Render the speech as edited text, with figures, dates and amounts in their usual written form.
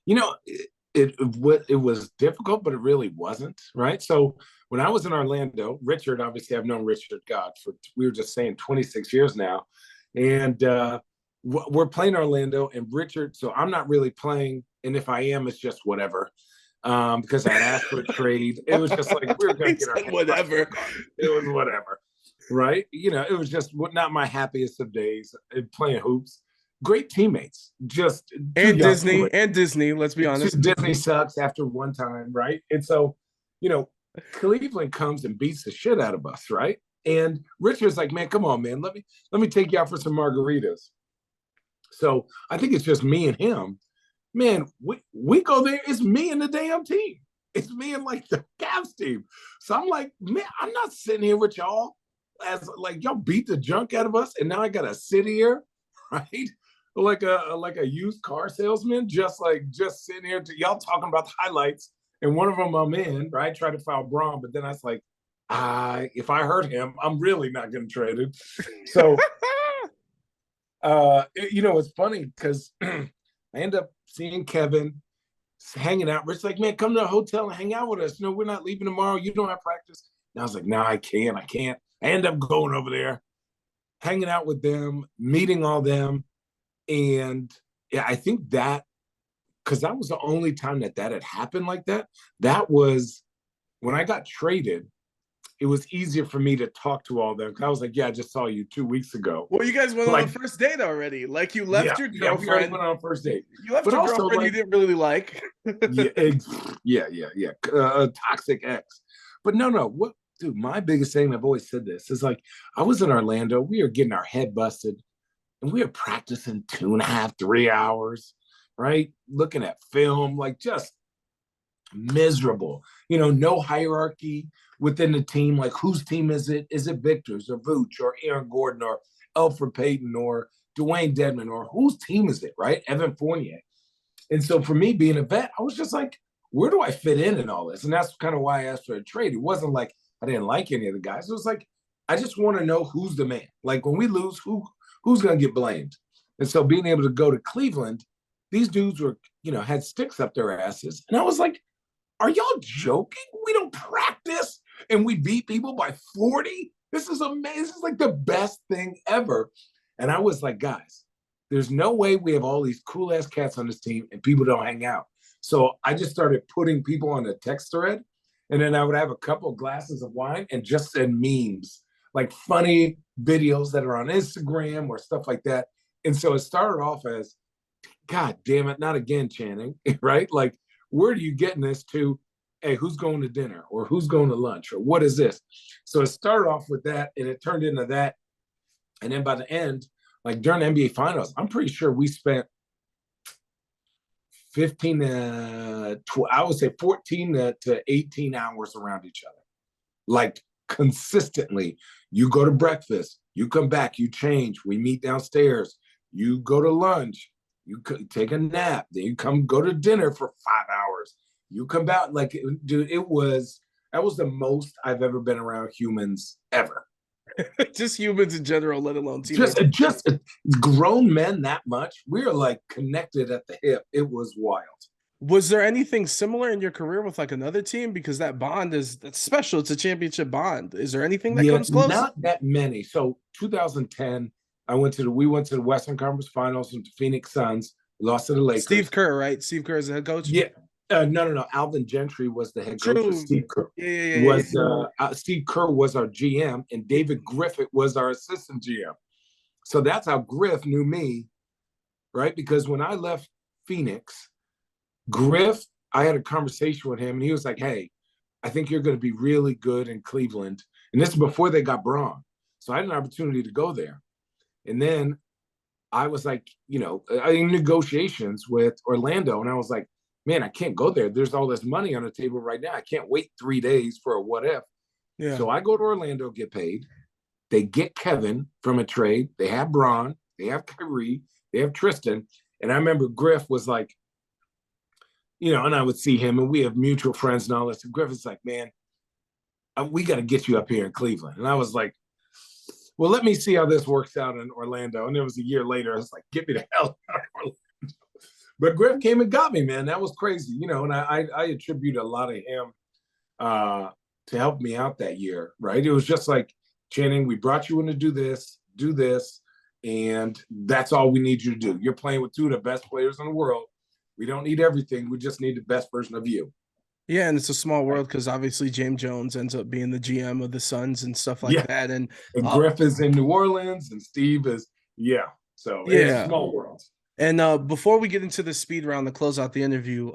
You know, it was difficult, but it really wasn't, right? So when I was in Orlando, Richard, obviously, I've known Richard God for we were just saying 26 years now, and we're playing Orlando, and Richard. So I'm not really playing, and if I am, it's just whatever. Because I had asked for a trade. It was just like we were going He to get our said head busted whatever. regardless. It was whatever, right? It was just not my happiest of days playing hoops. Great teammates, just too And young, too Disney, rich. and Disney, let's be honest. Disney sucks after one time, right? And so, you know, Cleveland comes and beats the shit out of us, right? And Richard's like, man, come on, man, let me take you out for some margaritas. So I think it's just me and him. Man, we go there. It's me and the damn team. It's me and like the Cavs team. So I'm like, man, I'm not sitting here with y'all as like y'all beat the junk out of us, and now I gotta sit here, right? Like a used car salesman, just sitting here to y'all talking about the highlights, and one of them I'm in, right? Try to foul Braun, but then I was like, if I hurt him, I'm really not gonna trade him. So it's funny because I end up seeing Kevin hanging out. Rich like, man, come to the hotel and hang out with us. No, we're not leaving tomorrow. You don't have practice. And I was like, no, I can't. I can't. I end up going over there, hanging out with them, meeting all them. And yeah, I think that because that was the only time that had happened like that. That was when I got traded. It was easier for me to talk to all them. I was like, yeah, I just saw you 2 weeks ago. Well, you guys went on Like, a first date already. Like you yeah, left your yeah, we already girlfriend. went on a first date. You left But your also, girlfriend you like, didn't really like. yeah, yeah. A toxic ex. But no. What, dude? My biggest thing, I've always said this, is like I was in Orlando. We are getting our head busted, and we are practicing 2.5, 3 hours, right? Looking at film, like just miserable. No hierarchy within the team. Like, whose team is it? Is it Victor's or Vooch or Aaron Gordon or Alfred Payton or Dwayne Dedman, or whose team is it? Right, Evan Fournier. And so for me being a vet, I was just like, where do I fit in all this? And that's kind of why I asked for a trade. It wasn't like I didn't like any of the guys. It was like, I just want to know who's the man. Like when we lose, who's going to get blamed? And so being able to go to Cleveland, these dudes were, had sticks up their asses. And I was like, are y'all joking? We don't practice and we beat people by 40? This is amazing. This is like the best thing ever. And I was like, guys, there's no way we have all these cool ass cats on this team and people don't hang out. So I just started putting people on a text thread, and then I would have a couple of glasses of wine and just send memes, like funny videos that are on Instagram or stuff like that. And so it started off as, God damn it, not again, Channing, right? Like, where are you getting this to? Hey, who's going to dinner or who's going to lunch or what is this? So it started off with that and it turned into that. And then by the end, like during the NBA Finals, I'm pretty sure we spent 15 I would say 14 to 18 hours around each other. Like consistently. You go to breakfast, you come back, you change, we meet downstairs, you go to lunch, you take a nap, then you come go to dinner for 5 hours. You come back, like, dude, that was the most I've ever been around humans ever. Just humans in general, let alone just teammates. just grown men that much. We are like connected at the hip. It was wild. Was there anything similar in your career with like another team? Because that bond that's special. It's a championship bond. Is there anything that Yeah, comes close? not that many. So 2010, we went to the Western Conference Finals with the Phoenix Suns. We lost to the Steve Lakers. Kerr, right? Steve Kerr is the head coach. Yeah. No. Alvin Gentry was the head coach, but True. Steve Kerr Yeah. Steve Kerr was our GM, and David Griffith was our assistant GM. So that's how Griff knew me, right? Because when I left Phoenix, I had a conversation with him, and he was like, "Hey, I think you're going to be really good in Cleveland." And this is before they got Braun, so I had an opportunity to go there. And then I was like, in negotiations with Orlando, and I was like, man, I can't go there. There's all this money on the table right now. I can't wait 3 days for a what if. Yeah. So I go to Orlando, get paid. They get Kevin from a trade. They have Braun. They have Kyrie. They have Tristan. And I remember Griff was like, and I would see him, and we have mutual friends and all this. And Griff is like, man, we got to get you up here in Cleveland. And I was like, well, let me see how this works out in Orlando. And it was a year later. I was like, get me the hell out of Orlando. But Griff came and got me, man. That was crazy, you know. And I attribute a lot of him to help me out that year, right? It was just like, Channing, we brought you in to do this, and that's all we need you to do. You're playing with two of the best players in the world. We don't need everything. We just need the best version of you. Yeah, and it's a small world because obviously James Jones ends up being the GM of the Suns and stuff like that. And Griff is in New Orleans, and Steve is so it's a small world. And before we get into the speed round to close out the interview,